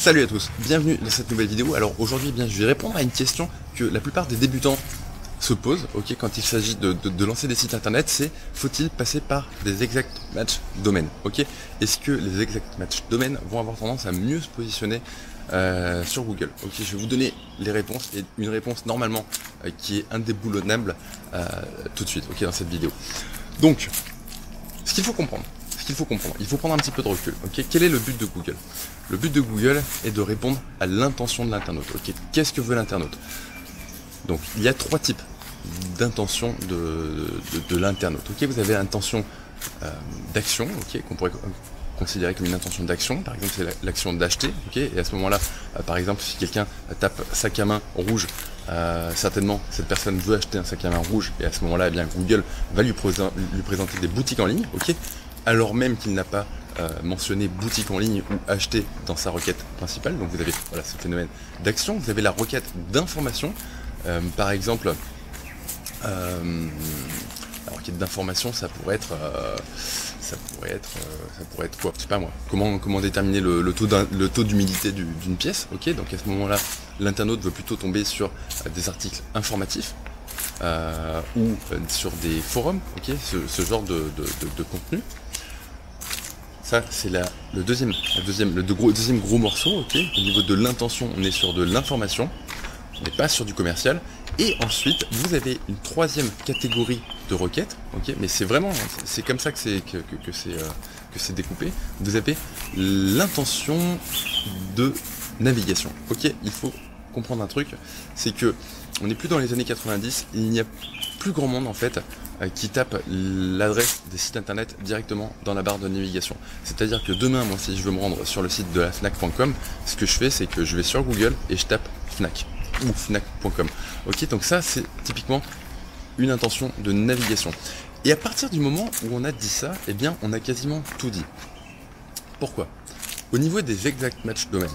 Salut à tous, bienvenue dans cette nouvelle vidéo. Alors aujourd'hui, je vais répondre à une question que la plupart des débutants se posent, quand il s'agit de lancer des sites internet, c'est faut-il passer par des exact match domaines, Est-ce que les exact match domaines vont avoir tendance à mieux se positionner sur Google, Je vais vous donner les réponses et une réponse normalement qui est indéboulonnable tout de suite, dans cette vidéo. Donc, ce qu'il faut comprendre, il faut prendre un petit peu de recul, Quel est le but de Google? Le but de Google est de répondre à l'intention de l'internaute, Qu'est-ce que veut l'internaute? Donc, il y a trois types d'intention de l'internaute, Vous avez l'intention d'action, qu'on pourrait considérer comme une intention d'action, par exemple c'est l'action d'acheter, et à ce moment-là, par exemple, si quelqu'un tape sac à main rouge, certainement cette personne veut acheter un sac à main rouge, et à ce moment-là, Google va lui présenter des boutiques en ligne, alors même qu'il n'a pas mentionné boutique en ligne ou acheter dans sa requête principale. Donc vous avez ce phénomène d'action. Vous avez la requête d'information, par exemple, la requête d'information, ça pourrait être quoi? Je sais pas moi. Comment déterminer le taux d'humidité d'une pièce, Donc à ce moment-là, l'internaute veut plutôt tomber sur des articles informatifs. Ou sur des forums, ce genre de contenu. Ça c'est le deuxième gros morceau, Au niveau de l'intention, on est sur de l'information, on n'est pas sur du commercial. Et ensuite, vous avez une troisième catégorie de requêtes, mais c'est comme ça que c'est découpé. Vous avez l'intention de navigation, Il faut comprendre un truc, c'est que on n'est plus dans les années 90, il n'y a plus grand monde en fait qui tape l'adresse des sites internet directement dans la barre de navigation. C'est-à-dire que demain, moi, si je veux me rendre sur le site de la Fnac.com, ce que je fais, c'est que je vais sur Google et je tape Fnac ou Fnac.com. Donc ça, c'est typiquement une intention de navigation. Et à partir du moment où on a dit ça, on a quasiment tout dit. Pourquoi? Au niveau des exact match domaines,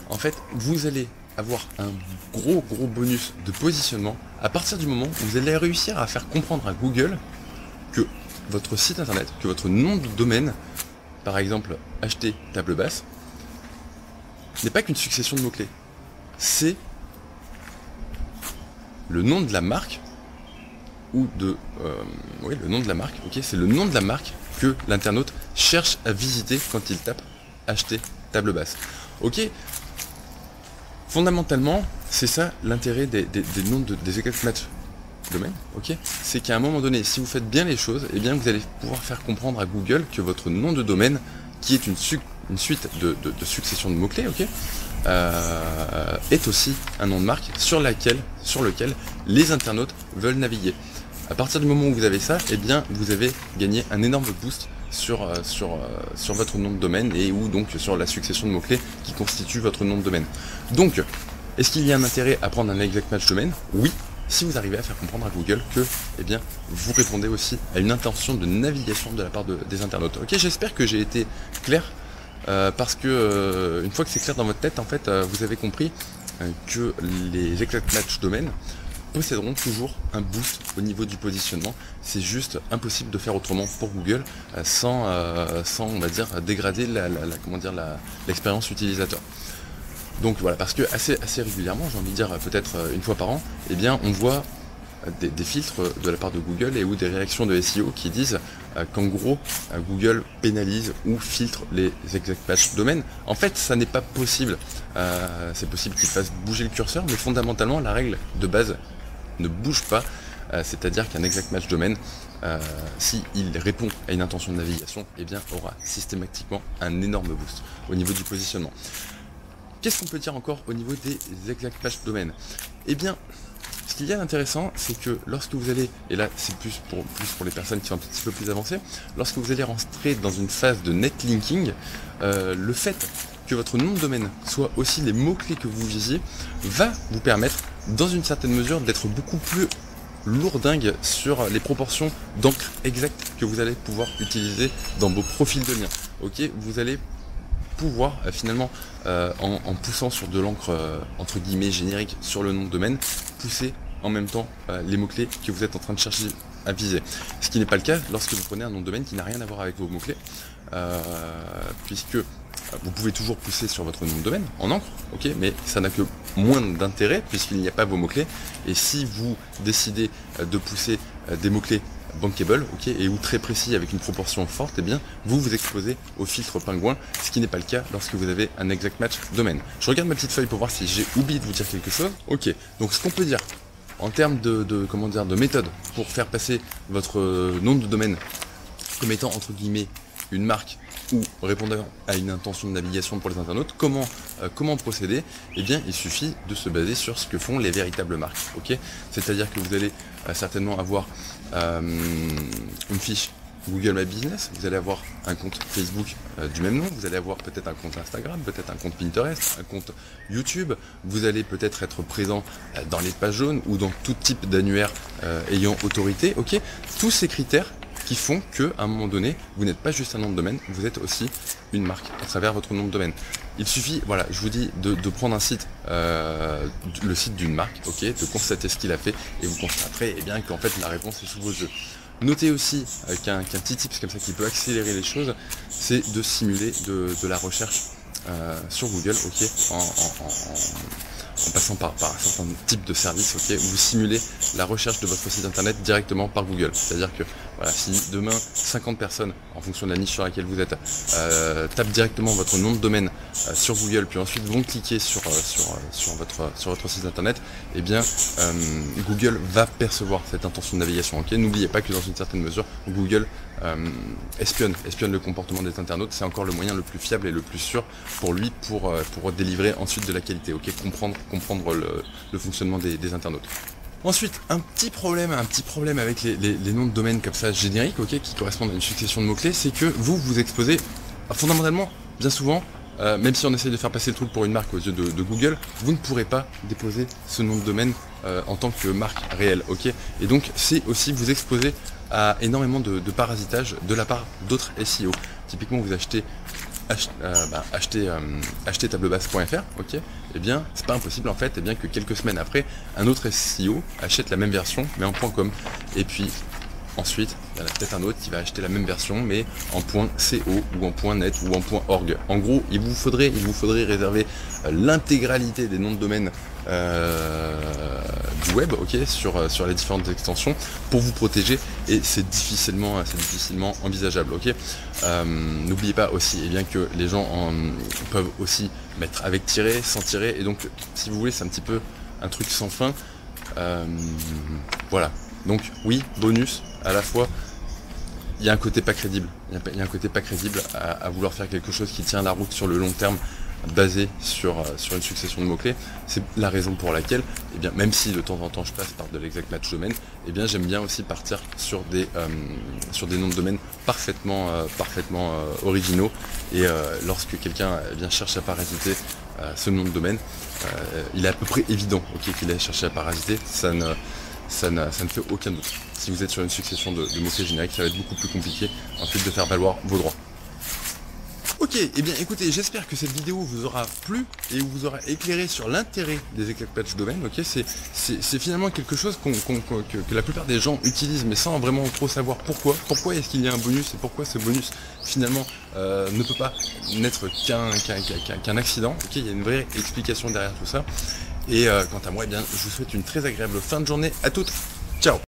en fait, vous allez avoir un gros bonus de positionnement à partir du moment où vous allez réussir à faire comprendre à Google que votre site internet, que votre nom de domaine, par exemple acheter table basse, n'est pas qu'une succession de mots-clés. C'est le nom de la marque ou le nom de la marque, c'est le nom de la marque que l'internaute cherche à visiter quand il tape acheter table basse. Fondamentalement, c'est ça l'intérêt des noms des exact match domaines, C'est qu'à un moment donné, si vous faites bien les choses, vous allez pouvoir faire comprendre à Google que votre nom de domaine, qui est une suite de succession de mots-clés, est aussi un nom de marque sur lequel les internautes veulent naviguer. À partir du moment où vous avez ça, vous avez gagné un énorme boost sur votre nom de domaine et ou donc sur la succession de mots-clés qui constitue votre nom de domaine. Donc, est-ce qu'il y a un intérêt à prendre un exact match domaine? Oui, si vous arrivez à faire comprendre à Google que vous répondez aussi à une intention de navigation de la part des internautes. J'espère que j'ai été clair, parce que une fois que c'est clair dans votre tête, en fait, vous avez compris que les exact match domaines posséderont toujours un boost au niveau du positionnement. C'est juste impossible de faire autrement pour Google sans on va dire dégrader l'expérience utilisateur. Donc voilà, parce que assez régulièrement, j'ai envie de dire peut-être une fois par an, on voit des filtres de la part de Google et ou des réactions de SEO qui disent qu'en gros Google pénalise ou filtre les exact match domaines. En fait, ça n'est pas possible. C'est possible qu'il fasse bouger le curseur, mais fondamentalement la règle de base ne bouge pas, c'est-à-dire qu'un exact match domaine, s'il répond à une intention de navigation, aura systématiquement un énorme boost au niveau du positionnement. Qu'est-ce qu'on peut dire encore au niveau des exact match domaines? Ce qu'il y a d'intéressant, c'est que lorsque vous allez, et là c'est plus pour les personnes qui sont un petit peu plus avancées, lorsque vous allez rentrer dans une phase de netlinking, le fait que votre nom de domaine soit aussi les mots-clés que vous visiez va vous permettre, dans une certaine mesure, d'être beaucoup plus lourdingue sur les proportions d'encre exactes que vous allez pouvoir utiliser dans vos profils de liens. Vous allez pouvoir finalement, en poussant sur de l'encre entre guillemets générique sur le nom de domaine, pousser en même temps les mots-clés que vous êtes en train de chercher à viser. Ce qui n'est pas le cas lorsque vous prenez un nom de domaine qui n'a rien à voir avec vos mots-clés, puisque vous pouvez toujours pousser sur votre nom de domaine en encre, ok, mais ça n'a que moins d'intérêt puisqu'il n'y a pas vos mots-clés. Et si vous décidez de pousser des mots-clés bankable, ok, et ou très précis avec une proportion forte, eh bien vous vous exposez au filtre pingouin, ce qui n'est pas le cas lorsque vous avez un exact match domaine. Je regarde ma petite feuille pour voir si j'ai oublié de vous dire quelque chose. Ok, donc ce qu'on peut dire en termes de méthode pour faire passer votre nom de domaine comme étant entre guillemets une marque ou répondant à une intention de navigation pour les internautes, comment procéder? Eh bien, il suffit de se baser sur ce que font les véritables marques. Ok, c'est-à-dire que vous allez certainement avoir une fiche Google My Business, vous allez avoir un compte Facebook du même nom, vous allez avoir peut-être un compte Instagram, peut-être un compte Pinterest, un compte YouTube, vous allez peut-être être présent dans les pages jaunes ou dans tout type d'annuaire ayant autorité. Ok, tous ces critères qui font que, à un moment donné, vous n'êtes pas juste un nom de domaine, vous êtes aussi une marque à travers votre nom de domaine. Il suffit, voilà, je vous dis, de prendre un site, le site d'une marque, ok, de constater ce qu'il a fait, et vous constaterez eh bien qu'en fait la réponse est sous vos yeux. Notez aussi qu'un petit tips comme ça qui peut accélérer les choses, c'est de simuler de la recherche sur Google, ok, en passant par un certain type de service, ok, vous simulez la recherche de votre site internet directement par Google. C'est-à-dire que voilà, si demain 50 personnes, en fonction de la niche sur laquelle vous êtes, tapent directement votre nom de domaine sur Google, puis ensuite vont cliquer sur votre site internet, eh bien Google va percevoir cette intention de navigation. Ok, n'oubliez pas que dans une certaine mesure, Google espionne le comportement des internautes. C'est encore le moyen le plus fiable et le plus sûr pour lui pour délivrer ensuite de la qualité. Ok, comprendre le fonctionnement des internautes. Ensuite, un petit problème avec les noms de domaine comme ça génériques, ok, qui correspondent à une succession de mots-clés, c'est que vous exposez fondamentalement, bien souvent, même si on essaye de faire passer le truc pour une marque aux yeux de Google, vous ne pourrez pas déposer ce nom de domaine en tant que marque réelle, ok. Et donc c'est aussi vous exposer à énormément de parasitage de la part d'autres SEO. Typiquement, vous achetez tablebasse.fr, ok, eh bien c'est pas impossible en fait, eh bien que quelques semaines après, un autre SEO achète la même version mais en .com, et puis ensuite il y en a peut-être un autre qui va acheter la même version mais en .co ou en .net ou en .org. En gros, il vous faudrait réserver l'intégralité des noms de domaine du web, ok, sur les différentes extensions pour vous protéger, et c'est difficilement envisageable, ok. N'oubliez pas aussi bien que les gens peuvent aussi mettre avec tiret, sans tiret, et donc si vous voulez c'est un petit peu un truc sans fin. Voilà, donc oui, bonus, à la fois il y a un côté pas crédible, à vouloir faire quelque chose qui tient la route sur le long terme, basé sur une succession de mots-clés. C'est la raison pour laquelle, eh bien, même si de temps en temps je passe par de l'exact match domaine, eh bien, j'aime bien aussi partir sur des noms de domaine parfaitement originaux. Et lorsque quelqu'un cherche à parasiter ce nom de domaine, il est à peu près évident, ok, qu'il a cherché à parasiter. Ça ne fait aucun doute. Si vous êtes sur une succession de mots-clés génériques, ça va être beaucoup plus compliqué ensuite de faire valoir vos droits. Ok, et bien écoutez, j'espère que cette vidéo vous aura plu et vous aura éclairé sur l'intérêt des exact match domaine. Ok, c'est finalement quelque chose que la plupart des gens utilisent, mais sans vraiment trop savoir pourquoi. Pourquoi est-ce qu'il y a un bonus et pourquoi ce bonus finalement ne peut pas n'être qu'un accident. Ok, il y a une vraie explication derrière tout ça. Et quant à moi, eh bien, je vous souhaite une très agréable fin de journée à toutes. Ciao.